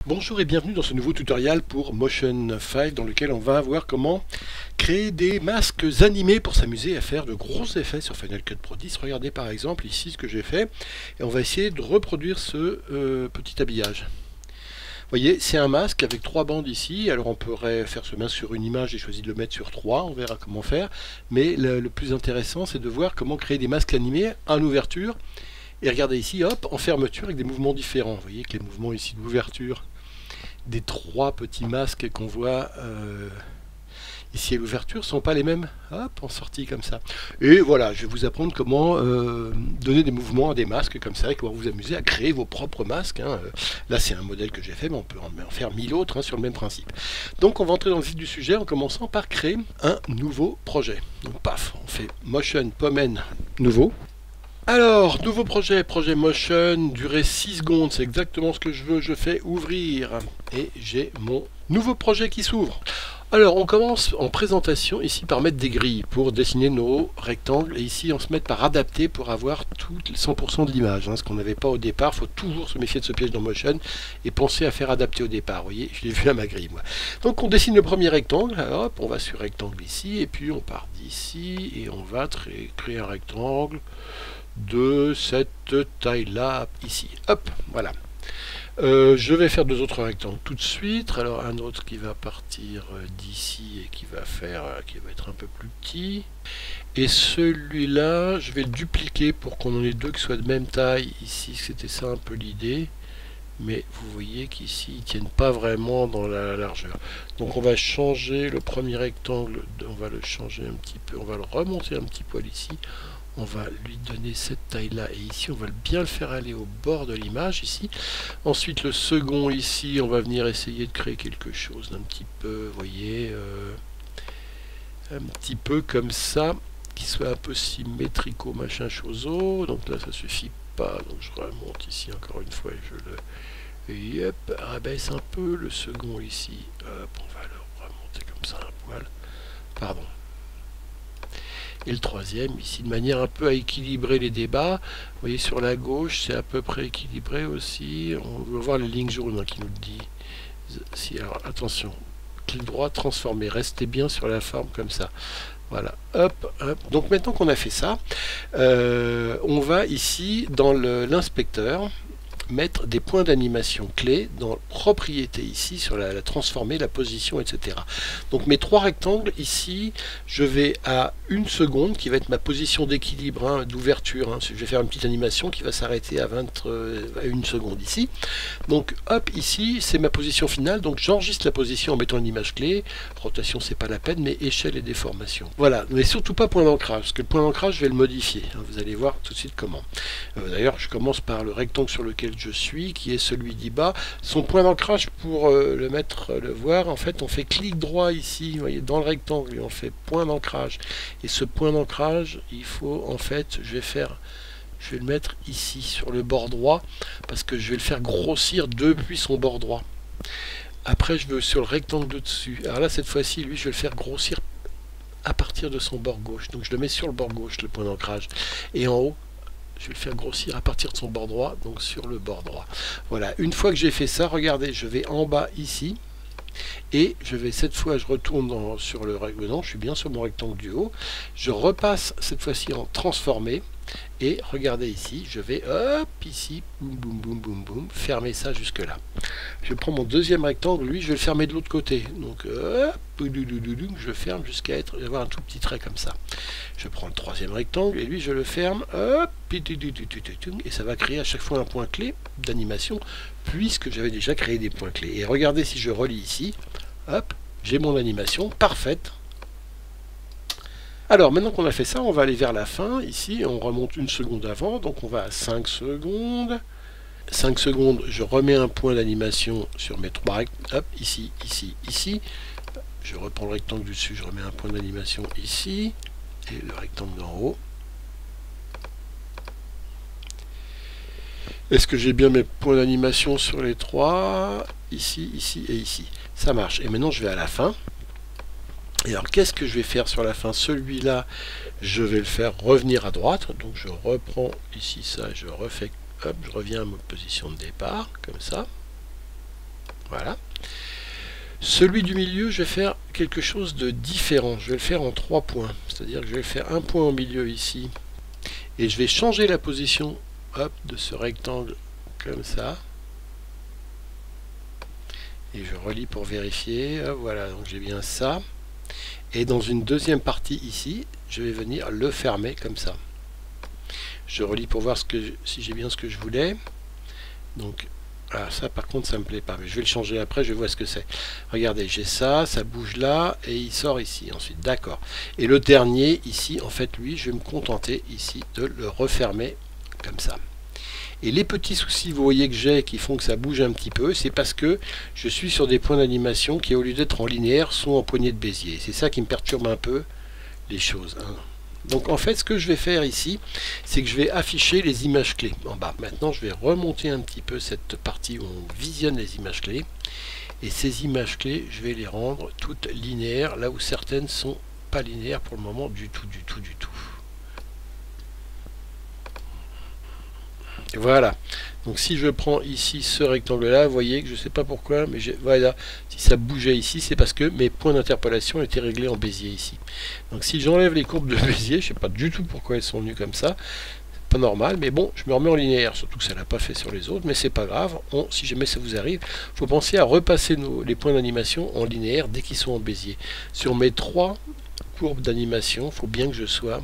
Bonjour et bienvenue dans ce nouveau tutoriel pour Motion 5 dans lequel on va voir comment créer des masques animés pour s'amuser à faire de gros effets sur Final Cut Pro 10. Regardez par exemple ici ce que j'ai fait et on va essayer de reproduire ce petit habillage. Vous voyez, c'est un masque avec 3 bandes ici. Alors on pourrait faire ce masque sur une image, j'ai choisi de le mettre sur 3, on verra comment faire. Mais le plus intéressant c'est de voir comment créer des masques animés en ouverture. Et regardez ici, hop, en fermeture avec des mouvements différents. Vous voyez que les mouvements ici d'ouverture des 3 petits masques qu'on voit ici à l'ouverture ne sont pas les mêmes, hop, en sortie comme ça. Et voilà, je vais vous apprendre comment donner des mouvements à des masques comme ça, et comment vous amuser à créer vos propres masques. Là, c'est un modèle que j'ai fait, mais on peut en faire 1000 autres sur le même principe. Donc, on va entrer dans le vif du sujet en commençant par créer un nouveau projet. Donc, paf, on fait Motion Pomen nouveau. Alors, nouveau projet Motion, durée 6 secondes, c'est exactement ce que je veux, je fais ouvrir. Et j'ai mon nouveau projet qui s'ouvre. Alors, on commence en présentation ici par mettre des grilles pour dessiner nos rectangles. Et ici, on se met par adapter pour avoir tout 100% de l'image. Ce qu'on n'avait pas au départ, il faut toujours se méfier de ce piège dans Motion et penser à faire adapter au départ. Vous voyez, je l'ai vu à ma grille, moi. Donc, on dessine le premier rectangle. Alors, hop, on va sur rectangle ici, et puis on part d'ici, et on va créer un rectangle de cette taille-là, ici. Hop, voilà. Je vais faire 2 autres rectangles tout de suite. Alors un autre qui va partir d'ici et qui va être un peu plus petit. Et celui-là, je vais le dupliquer pour qu'on en ait 2 qui soient de même taille. Ici, c'était ça un peu l'idée. Mais vous voyez qu'ici, ils ne tiennent pas vraiment dans la largeur. Donc on va changer le premier rectangle, on va le changer un petit peu, on va le remonter un petit poil ici. On va lui donner cette taille-là, et ici on va bien le faire aller au bord de l'image ici. Ensuite le second ici, on va venir essayer de créer quelque chose d'un petit peu, vous voyez, un petit peu comme ça, qui soit un peu symétrico machin choseau. Donc là ça suffit pas, donc je remonte ici encore une fois et je le rabaisse un peu. Le second ici, hop, on va le remonter comme ça un poil, pardon. Et le troisième ici, de manière un peu à équilibrer les débats. Vous voyez sur la gauche, c'est à peu près équilibré aussi. On va voir les lignes jaunes qui nous le dit. Si, alors attention, clic droit, transformer. Restez bien sur la forme comme ça. Voilà, hop, hop. Donc maintenant qu'on a fait ça, on va ici dans l'inspecteur mettre des points d'animation clés dans propriété ici sur la transformer, la position, etc. Donc mes 3 rectangles ici, je vais à 1 seconde qui va être ma position d'équilibre, d'ouverture. Je vais faire une petite animation qui va s'arrêter à 1 seconde ici. Donc hop, ici c'est ma position finale, donc j'enregistre la position en mettant une image clé. Rotation c'est pas la peine, mais échelle et déformation. Voilà, mais surtout pas point d'ancrage, parce que le point d'ancrage je vais le modifier. Vous allez voir tout de suite comment. D'ailleurs je commence par le rectangle sur lequel je suis, qui est celui d'y bas. Son point d'ancrage, pour le voir, en fait on fait clic droit ici, vous voyez, dans le rectangle, et on fait point d'ancrage. Et ce point d'ancrage, il faut en fait, je vais le mettre ici sur le bord droit, parce que je vais le faire grossir depuis son bord droit. Après je vais sur le rectangle de dessus. Alors là cette fois-ci, lui je vais le faire grossir à partir de son bord gauche. Donc je le mets sur le bord gauche, le point d'ancrage. Et en haut, je vais le faire grossir à partir de son bord droit, donc sur le bord droit. Voilà, une fois que j'ai fait ça, regardez, je vais en bas ici, et je vais cette fois, je retourne sur le rectangle, non, je suis bien sur mon rectangle du haut, je repasse cette fois-ci en transformé, et regardez ici, je vais hop ici, boum boum boum boum boum, fermer ça jusque là. Je prends mon deuxième rectangle, lui je vais le fermer de l'autre côté, donc hop, je ferme jusqu'à avoir un tout petit trait comme ça. Je prends le troisième rectangle et lui je le ferme, hop, et ça va créer à chaque fois un point clé d'animation, puisque j'avais déjà créé des points clés. Et regardez si je relis ici, hop, j'ai mon animation parfaite. Alors maintenant qu'on a fait ça, on va aller vers la fin. Ici, on remonte 1 seconde avant, donc on va à 5 secondes. 5 secondes, je remets un point d'animation sur mes 3 rectangles. Hop, ici, ici, ici. Je reprends le rectangle du dessus, je remets un point d'animation ici. Et le rectangle d'en haut. Est-ce que j'ai bien mes points d'animation sur les 3? Ici, ici et ici. Ça marche. Et maintenant, je vais à la fin. Et alors, qu'est-ce que je vais faire sur la fin? Celui-là, je vais le faire revenir à droite. Donc, je reprends ici ça, je refais, hop, je reviens à ma position de départ, comme ça. Voilà. Celui du milieu, je vais faire quelque chose de différent. Je vais le faire en 3 points. C'est-à-dire que je vais faire un point au milieu ici. Et je vais changer la position hop, de ce rectangle comme ça. Et je relie pour vérifier. Hop, voilà, donc j'ai bien ça. Et dans une deuxième partie ici, je vais venir le fermer comme ça. Je relis pour voir si j'ai bien ce que je voulais. Donc, ah, ça par contre ça me plaît pas, mais je vais le changer après, je vois ce que c'est. Regardez, j'ai ça, ça bouge là, et il sort ici ensuite, d'accord. Et le dernier ici, en fait lui, je vais me contenter ici de le refermer comme ça. Et les petits soucis, vous voyez que j'ai, qui font que ça bouge un petit peu, c'est parce que je suis sur des points d'animation qui, au lieu d'être en linéaire, sont en poignée de Bézier. C'est ça qui me perturbe un peu les choses, hein. Donc en fait, ce que je vais faire ici, c'est que je vais afficher les images clés en bas. Maintenant, je vais remonter un petit peu cette partie où on visionne les images clés. Et ces images clés, je vais les rendre toutes linéaires, là où certaines sont pas linéaires pour le moment du tout. Et voilà. Donc si je prends ici ce rectangle-là, vous voyez que je ne sais pas pourquoi, mais voilà, si ça bougeait ici, c'est parce que mes points d'interpolation étaient réglés en Bézier ici. Donc si j'enlève les courbes de Bézier, je ne sais pas du tout pourquoi elles sont venues comme ça, c'est pas normal, mais bon, je me remets en linéaire, surtout que ça ne l'a pas fait sur les autres, mais c'est pas grave, si jamais ça vous arrive, il faut penser à repasser les points d'animation en linéaire dès qu'ils sont en Bézier. Sur mes 3 courbes d'animation, il faut bien que je sois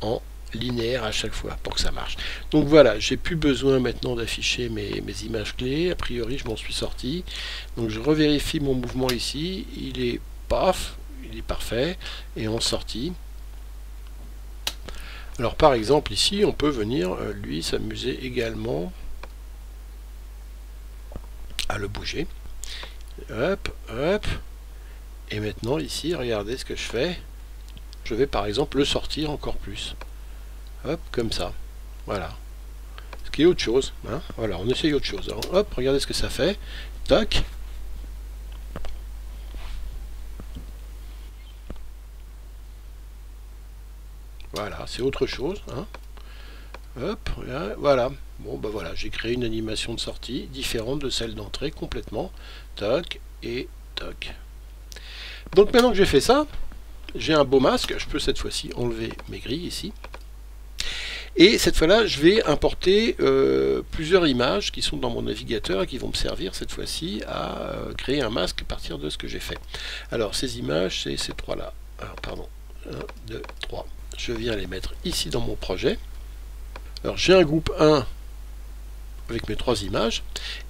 en linéaire à chaque fois pour que ça marche. Donc voilà, j'ai plus besoin maintenant d'afficher mes images clés. A priori, je m'en suis sorti. Donc je revérifie mon mouvement ici. Il est paf, il est parfait et en sortie. Alors par exemple ici, on peut venir lui s'amuser également à le bouger. Hop, hop. Et maintenant ici, regardez ce que je fais. Je vais par exemple le sortir encore plus. Hop, comme ça. Voilà. Ce qui est autre chose. Hein. Voilà, on essaye autre chose. Alors, hop, regardez ce que ça fait. Tac. Voilà, c'est autre chose. Hein. Hop, voilà. Bon, bah voilà, j'ai créé une animation de sortie différente de celle d'entrée complètement. Tac et tac. Donc maintenant que j'ai fait ça, j'ai un beau masque. Je peux cette fois-ci enlever mes grilles ici. Et cette fois-là, je vais importer plusieurs images qui sont dans mon navigateur et qui vont me servir cette fois-ci à créer un masque à partir de ce que j'ai fait. Alors, ces images, c'est ces 3-là. Alors, pardon, 1, 2, 3. Je viens les mettre ici dans mon projet. Alors, j'ai un groupe 1 avec mes 3 images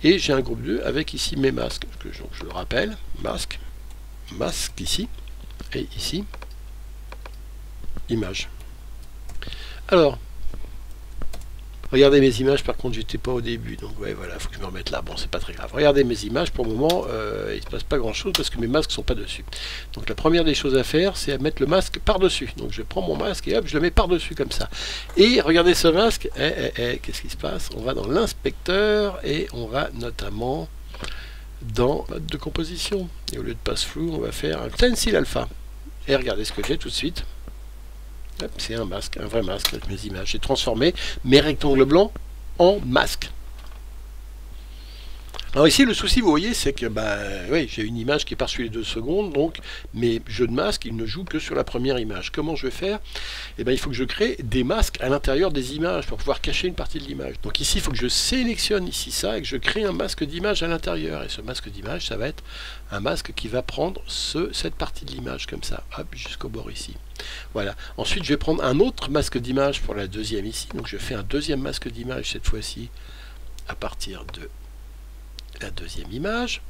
et j'ai un groupe 2 avec ici mes masques. Donc, je le rappelle, masque, masque ici et ici, image. Alors, regardez mes images, par contre j'étais pas au début, donc ouais voilà, il faut que je me remette là, bon c'est pas très grave. Regardez mes images, pour le moment il se passe pas grand chose parce que mes masques sont pas dessus. Donc la première des choses à faire, c'est à mettre le masque par dessus. Donc je prends mon masque et hop, je le mets par dessus comme ça. Et regardez ce masque, qu'est-ce qui se passe? On va dans l'inspecteur et on va notamment dans mode de composition. Et au lieu de passe flou, on va faire un stencil alpha. Et regardez ce que j'ai tout de suite. C'est un masque, un vrai masque avec mes images. J'ai transformé mes rectangles blancs en masques. Alors ici, le souci, vous voyez, c'est que oui, j'ai une image qui est par-dessus les 2 secondes, donc mes jeux de masques, ils ne jouent que sur la première image. Comment je vais faire? Eh bien, il faut que je crée des masques à l'intérieur des images pour pouvoir cacher une partie de l'image. Donc ici, il faut que je sélectionne ici ça et que je crée un masque d'image à l'intérieur. Et ce masque d'image, ça va être un masque qui va prendre cette partie de l'image comme ça, hop, jusqu'au bord ici. Voilà. Ensuite, je vais prendre un autre masque d'image pour la deuxième ici. Donc je fais un deuxième masque d'image cette fois-ci à partir de la deuxième image,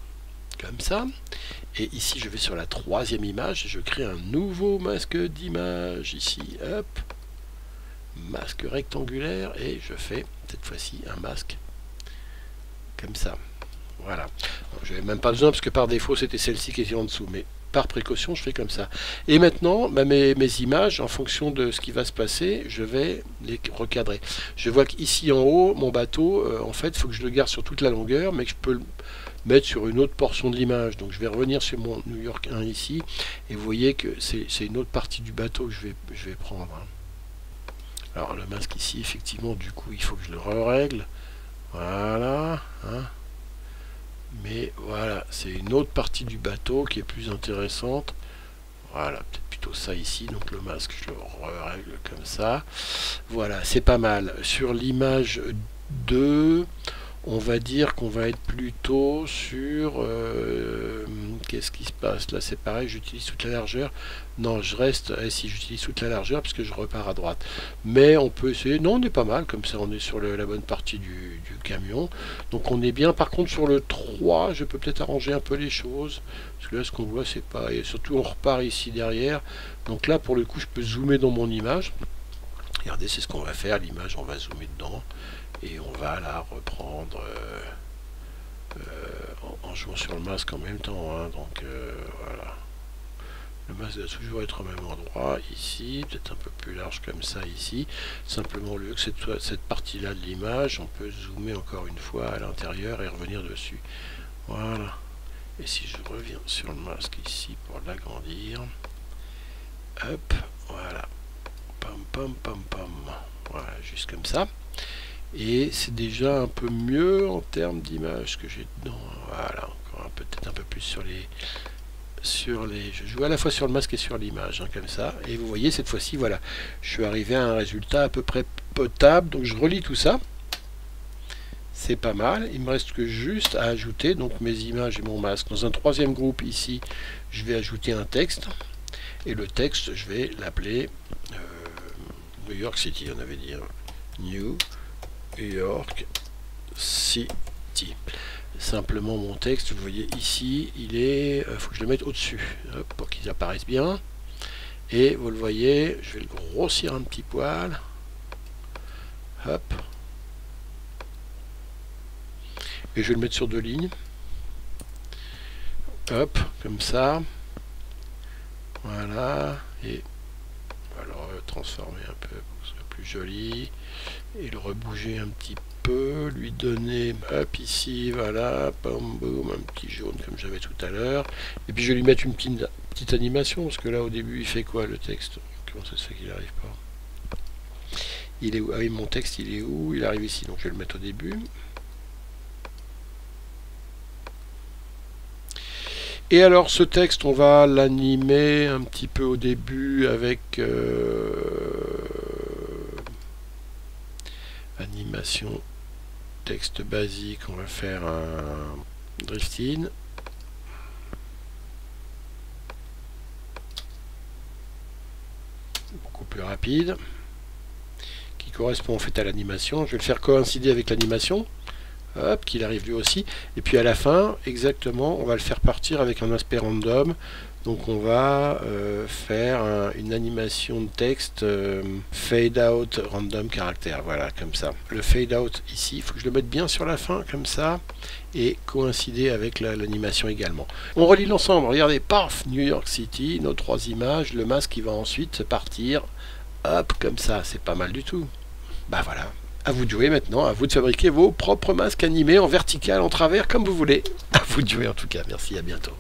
comme ça. Et ici, je vais sur la troisième image et je crée un nouveau masque d'image ici. Hop. Masque rectangulaire et je fais cette fois-ci un masque comme ça. Voilà. Je n'avais même pas besoin parce que par défaut, c'était celle-ci qui était en dessous. Mais par précaution, je fais comme ça. Et maintenant, mes images, en fonction de ce qui va se passer, je vais les recadrer. Je vois qu'ici en haut, mon bateau, en fait, il faut que je le garde sur toute la longueur, mais que je peux le mettre sur une autre portion de l'image. Donc je vais revenir sur mon New York 1 ici, et vous voyez que c'est une autre partie du bateau que je vais prendre. Alors le masque ici, effectivement, du coup, il faut que je le règle. Voilà. Hein. Mais voilà, c'est une autre partie du bateau qui est plus intéressante. Voilà, peut-être plutôt ça ici. Donc le masque, je le règle comme ça. Voilà, c'est pas mal. Sur l'image 2, on va dire qu'on va être plutôt sur... qu'est-ce qui se passe là? C'est pareil, j'utilise toute la largeur. Non, je reste... si j'utilise toute la largeur, parce que je repars à droite. Mais on peut essayer... Non, on est pas mal, comme ça on est sur la bonne partie du camion. Donc on est bien. Par contre, sur le 3, je peux peut-être arranger un peu les choses. Parce que là, ce qu'on voit, c'est pas... Et surtout, on repart ici derrière. Donc là, pour le coup, je peux zoomer dans mon image. Regardez, c'est ce qu'on va faire. L'image, on va zoomer dedans. Et on va la reprendre en jouant sur le masque en même temps. Hein. Donc voilà. Le masque doit toujours être au même endroit. Ici, peut-être un peu plus large comme ça ici. Simplement, au lieu que cette partie-là de l'image, on peut zoomer encore une fois à l'intérieur et revenir dessus. Voilà. Et si je reviens sur le masque ici pour l'agrandir. Hop, voilà. Pam, pam, pam, pam. Voilà, juste comme ça. Et c'est déjà un peu mieux en termes d'image que j'ai dedans. Voilà, encore peut-être un peu plus sur les... Je joue à la fois sur le masque et sur l'image, hein, comme ça. Et vous voyez, cette fois-ci, voilà, je suis arrivé à un résultat à peu près potable. Donc je relis tout ça. C'est pas mal. Il me reste que juste à ajouter donc mes images et mon masque. Dans un troisième groupe ici, je vais ajouter un texte. Et le texte, je vais l'appeler New York City, on avait dit. Hein. New York City. Simplement mon texte, vous voyez ici, il est... faut que je le mette au-dessus, pour qu'il apparaisse bien. Et vous le voyez, je vais le grossir un petit poil. Hop. Et je vais le mettre sur 2 lignes. Hop, comme ça. Voilà. Et on va le transformer un peu pour que ce soit plus joli. Et le rebouger un petit peu, lui donner, hop, ici, voilà, bam, boum, un petit jaune comme j'avais tout à l'heure. Et puis je vais lui mettre une petite animation, parce que là au début il fait quoi le texte? Comment ça se fait qu'il n'arrive pas? Il est où? Ah oui, mon texte il est où? Il arrive ici, donc je vais le mettre au début. Et alors ce texte, on va l'animer un petit peu au début avec animation texte basique. On va faire un drift in. Beaucoup plus rapide. Qui correspond en fait à l'animation. Je vais le faire coïncider avec l'animation. Hop, qu'il arrive lui aussi. Et puis à la fin, exactement, on va le faire partir avec un aspect random. Donc on va faire une animation de texte fade out random caractère. Voilà, comme ça. Le fade out ici, il faut que je le mette bien sur la fin, comme ça. Et coïncider avec l'animation également. On relie l'ensemble. Regardez, paf, New York City, nos 3 images. Le masque qui va ensuite partir. Hop, comme ça. C'est pas mal du tout. Bah voilà. À vous de jouer maintenant, à vous de fabriquer vos propres masques animés en vertical, en travers, comme vous voulez. À vous de jouer en tout cas. Merci, à bientôt.